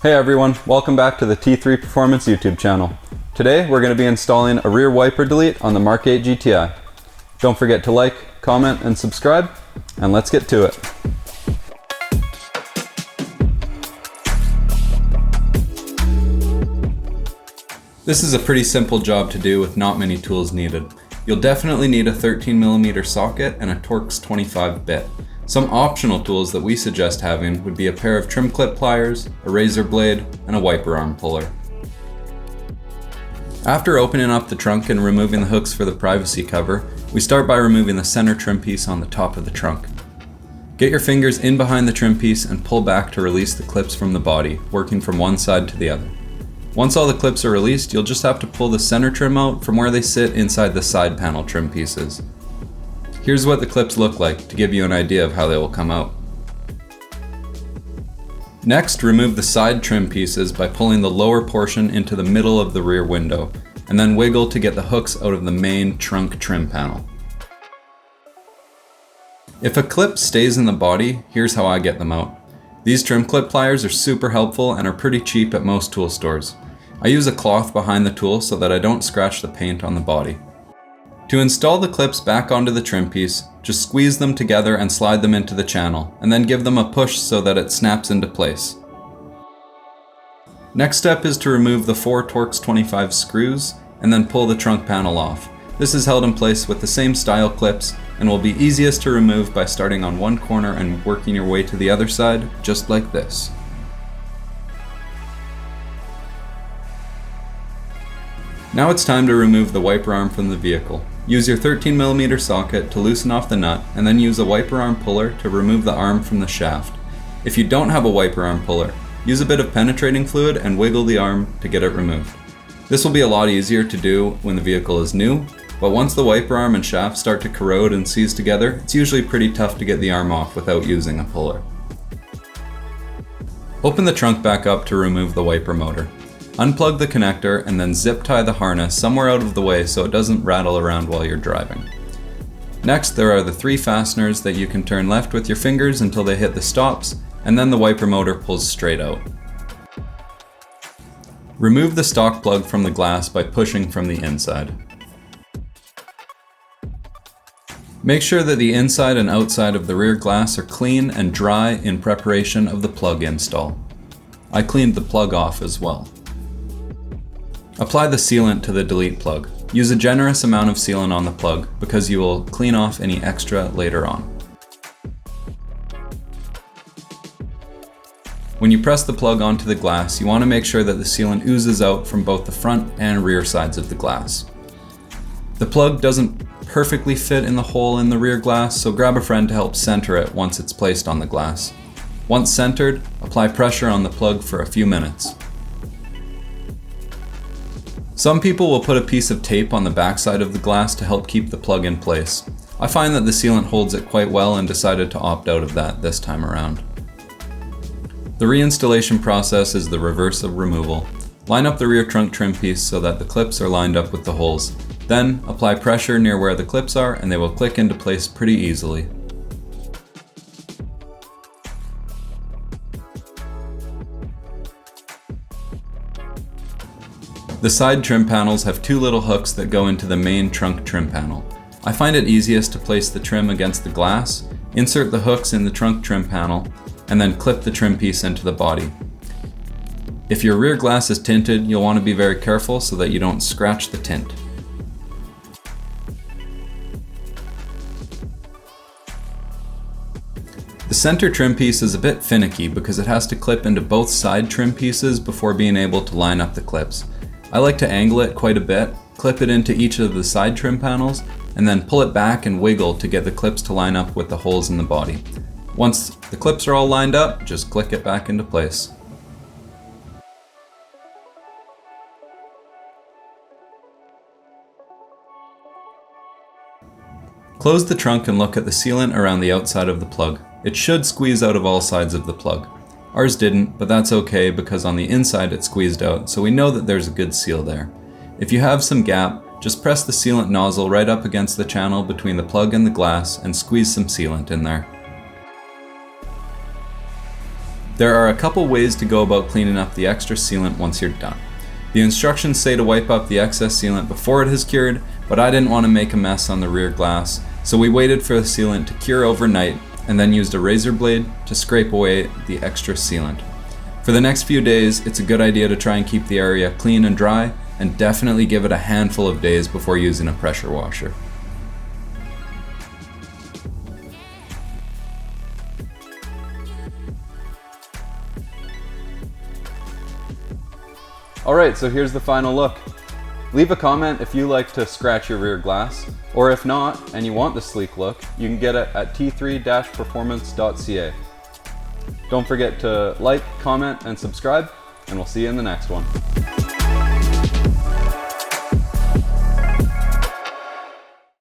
Hey everyone, welcome back to the T3 Performance YouTube channel. Today we're going to be installing a rear wiper delete on the MK8 GTI. Don't forget to like, comment, and subscribe, and let's get to it. This is a pretty simple job to do with not many tools needed. You'll definitely need a 13mm socket and a Torx 25 bit. Some optional tools that we suggest having would be a pair of trim clip pliers, a razor blade, and a wiper arm puller. After opening up the trunk and removing the hooks for the privacy cover, we start by removing the center trim piece on the top of the trunk. Get your fingers in behind the trim piece and pull back to release the clips from the body, working from one side to the other. Once all the clips are released, you'll just have to pull the center trim out from where they sit inside the side panel trim pieces. Here's what the clips look like to give you an idea of how they will come out. Next, remove the side trim pieces by pulling the lower portion into the middle of the rear window, and then wiggle to get the hooks out of the main trunk trim panel. If a clip stays in the body, here's how I get them out. These trim clip pliers are super helpful and are pretty cheap at most tool stores. I use a cloth behind the tool so that I don't scratch the paint on the body. To install the clips back onto the trim piece, just squeeze them together and slide them into the channel, and then give them a push so that it snaps into place. Next step is to remove the 4 Torx 25 screws, and then pull the trunk panel off. This is held in place with the same style clips, and will be easiest to remove by starting on one corner and working your way to the other side, just like this. Now it's time to remove the wiper arm from the vehicle. Use your 13mm socket to loosen off the nut, and then use a wiper arm puller to remove the arm from the shaft. If you don't have a wiper arm puller, use a bit of penetrating fluid and wiggle the arm to get it removed. This will be a lot easier to do when the vehicle is new, but once the wiper arm and shaft start to corrode and seize together, it's usually pretty tough to get the arm off without using a puller. Open the trunk back up to remove the wiper motor. Unplug the connector and then zip tie the harness somewhere out of the way so it doesn't rattle around while you're driving. Next, there are the 3 fasteners that you can turn left with your fingers until they hit the stops, and then the wiper motor pulls straight out. Remove the stock plug from the glass by pushing from the inside. Make sure that the inside and outside of the rear glass are clean and dry in preparation of the plug install. I cleaned the plug off as well. Apply the sealant to the delete plug. Use a generous amount of sealant on the plug because you will clean off any extra later on. When you press the plug onto the glass, you want to make sure that the sealant oozes out from both the front and rear sides of the glass. The plug doesn't perfectly fit in the hole in the rear glass, so grab a friend to help center it once it's placed on the glass. Once centered, apply pressure on the plug for a few minutes. Some people will put a piece of tape on the backside of the glass to help keep the plug in place. I find that the sealant holds it quite well and decided to opt out of that this time around. The reinstallation process is the reverse of removal. Line up the rear trunk trim piece so that the clips are lined up with the holes. Then apply pressure near where the clips are and they will click into place pretty easily. The side trim panels have 2 little hooks that go into the main trunk trim panel. I find it easiest to place the trim against the glass, insert the hooks in the trunk trim panel, and then clip the trim piece into the body. If your rear glass is tinted, you'll want to be very careful so that you don't scratch the tint. The center trim piece is a bit finicky because it has to clip into both side trim pieces before being able to line up the clips. I like to angle it quite a bit, clip it into each of the side trim panels, and then pull it back and wiggle to get the clips to line up with the holes in the body. Once the clips are all lined up, just click it back into place. Close the trunk and look at the sealant around the outside of the plug. It should squeeze out of all sides of the plug. Ours didn't, but that's okay because on the inside it squeezed out, so we know that there's a good seal there. If you have some gap, just press the sealant nozzle right up against the channel between the plug and the glass and squeeze some sealant in there. There are a couple ways to go about cleaning up the extra sealant once you're done. The instructions say to wipe up the excess sealant before it has cured, but I didn't want to make a mess on the rear glass, so we waited for the sealant to cure overnight and then used a razor blade to scrape away the extra sealant. For the next few days, it's a good idea to try and keep the area clean and dry, and definitely give it a handful of days before using a pressure washer. Alright, so here's the final look. Leave a comment if you like to scratch your rear glass, or if not, and you want the sleek look, you can get it at t3-performance.ca. Don't forget to like, comment, and subscribe, and we'll see you in the next one.